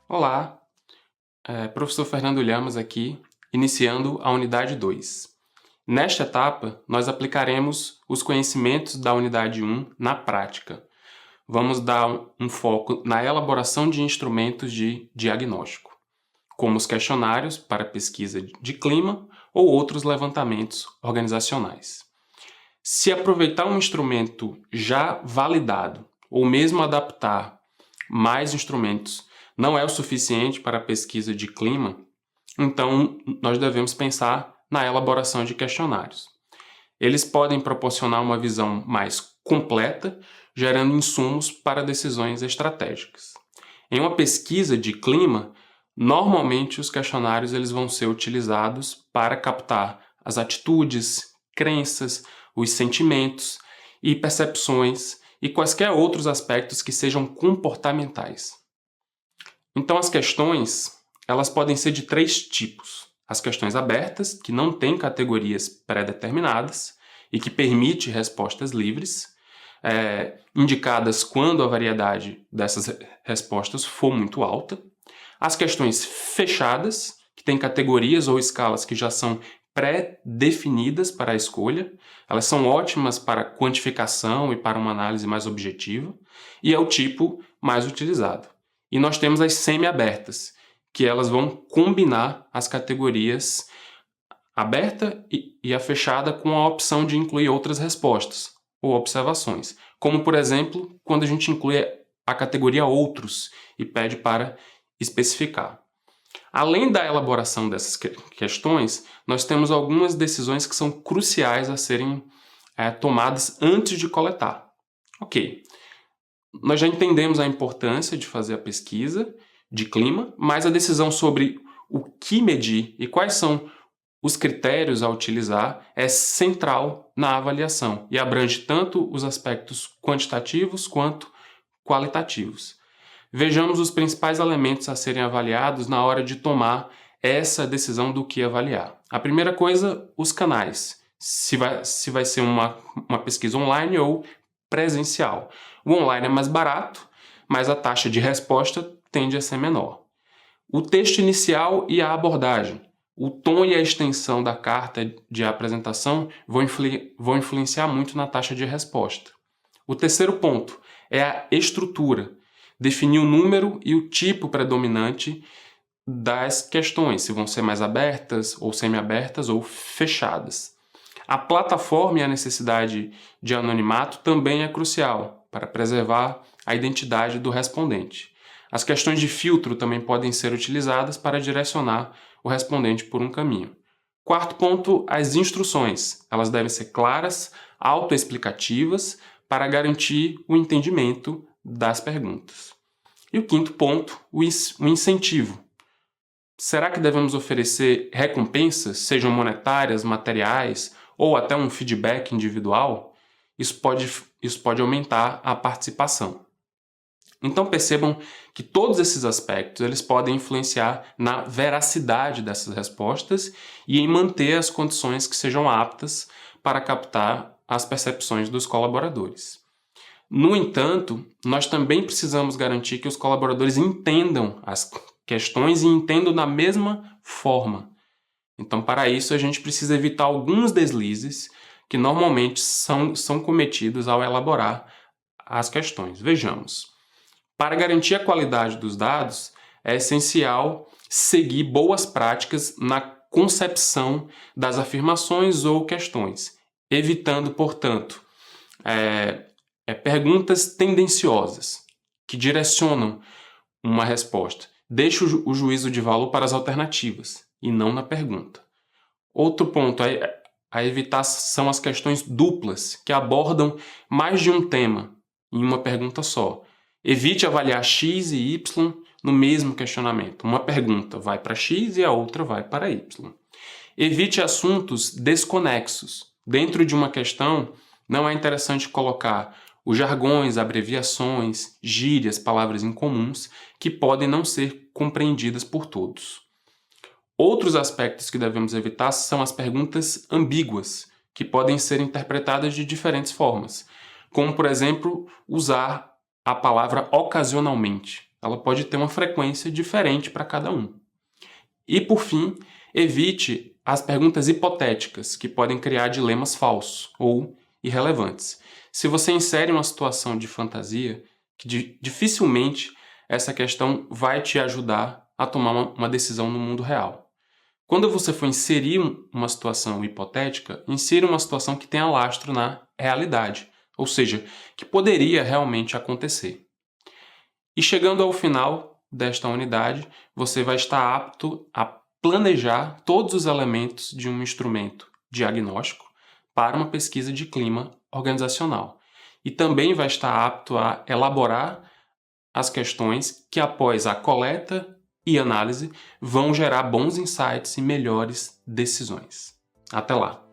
Olá, professor Fernando Llamas aqui, iniciando a unidade 2. Nesta etapa, nós aplicaremos os conhecimentos da unidade 1 na prática. Vamos dar um foco na elaboração de instrumentos de diagnóstico, como os questionários para pesquisa de clima ou outros levantamentos organizacionais. Se aproveitar um instrumento já validado ou mesmo adaptar mais instrumentos não é o suficiente para a pesquisa de clima, então nós devemos pensar na elaboração de questionários. Eles podem proporcionar uma visão mais completa, gerando insumos para decisões estratégicas. Em uma pesquisa de clima, normalmente os questionários eles vão ser utilizados para captar as atitudes, crenças, os sentimentos e percepções e quaisquer outros aspectos que sejam comportamentais. Então as questões, elas podem ser de 3 tipos. As questões abertas, que não têm categorias pré-determinadas e que permite respostas livres, indicadas quando a variedade dessas respostas for muito alta. As questões fechadas, que têm categorias ou escalas que já são pré-definidas para a escolha. Elas são ótimas para quantificação e para uma análise mais objetiva, e é o tipo mais utilizado. E nós temos as semi-abertas, que elas vão combinar as categorias aberta e a fechada com a opção de incluir outras respostas ou observações, como, por exemplo, quando a gente inclui a categoria outros e pede para especificar. Além da elaboração dessas questões, nós temos algumas decisões que são cruciais a serem tomadas antes de coletar. Ok, nós já entendemos a importância de fazer a pesquisa de clima, mas a decisão sobre o que medir e quais são os critérios a utilizar é central na avaliação e abrange tanto os aspectos quantitativos quanto qualitativos. Vejamos os principais elementos a serem avaliados na hora de tomar essa decisão do que avaliar. A primeira coisa, os canais. Se vai ser uma pesquisa online ou presencial. O online é mais barato, mas a taxa de resposta tende a ser menor. O texto inicial e a abordagem. O tom e a extensão da carta de apresentação vão influenciar muito na taxa de resposta. O terceiro ponto é a estrutura. Definir o número e o tipo predominante das questões, se vão ser mais abertas ou semi-abertas ou fechadas. A plataforma e a necessidade de anonimato também é crucial para preservar a identidade do respondente. As questões de filtro também podem ser utilizadas para direcionar o respondente por um caminho. Quarto ponto, as instruções. Elas devem ser claras, autoexplicativas, para garantir o entendimento das perguntas. E o quinto ponto, o incentivo. Será que devemos oferecer recompensas, sejam monetárias, materiais ou até um feedback individual? Isso pode aumentar a participação. Então percebam que todos esses aspectos eles podem influenciar na veracidade dessas respostas e em manter as condições que sejam aptas para captar as percepções dos colaboradores. No entanto, nós também precisamos garantir que os colaboradores entendam as questões e entendam da mesma forma. Então, para isso, a gente precisa evitar alguns deslizes que normalmente são cometidos ao elaborar as questões. Vejamos. Para garantir a qualidade dos dados, é essencial seguir boas práticas na concepção das afirmações ou questões, evitando, portanto, perguntas tendenciosas que direcionam uma resposta. Deixe o juízo de valor para as alternativas e não na pergunta. Outro ponto a evitar são as questões duplas, que abordam mais de um tema em uma pergunta só. Evite avaliar X e Y no mesmo questionamento. Uma pergunta vai para X e a outra vai para Y. Evite assuntos desconexos. Dentro de uma questão, não é interessante colocar os jargões, abreviações, gírias, palavras incomuns que podem não ser compreendidas por todos. Outros aspectos que devemos evitar são as perguntas ambíguas, que podem ser interpretadas de diferentes formas, como, por exemplo, usar a palavra ocasionalmente. Ela pode ter uma frequência diferente para cada um. E, por fim, evite as perguntas hipotéticas, que podem criar dilemas falsos ou irrelevantes. Se você insere uma situação de fantasia, dificilmente essa questão vai te ajudar a tomar uma decisão no mundo real. Quando você for inserir uma situação hipotética, insira uma situação que tenha lastro na realidade, ou seja, que poderia realmente acontecer. E chegando ao final desta unidade, você vai estar apto a planejar todos os elementos de um instrumento diagnóstico para uma pesquisa de clima organizacional. E também vai estar apto a elaborar as questões que, após a coleta e análise, vão gerar bons insights e melhores decisões. Até lá!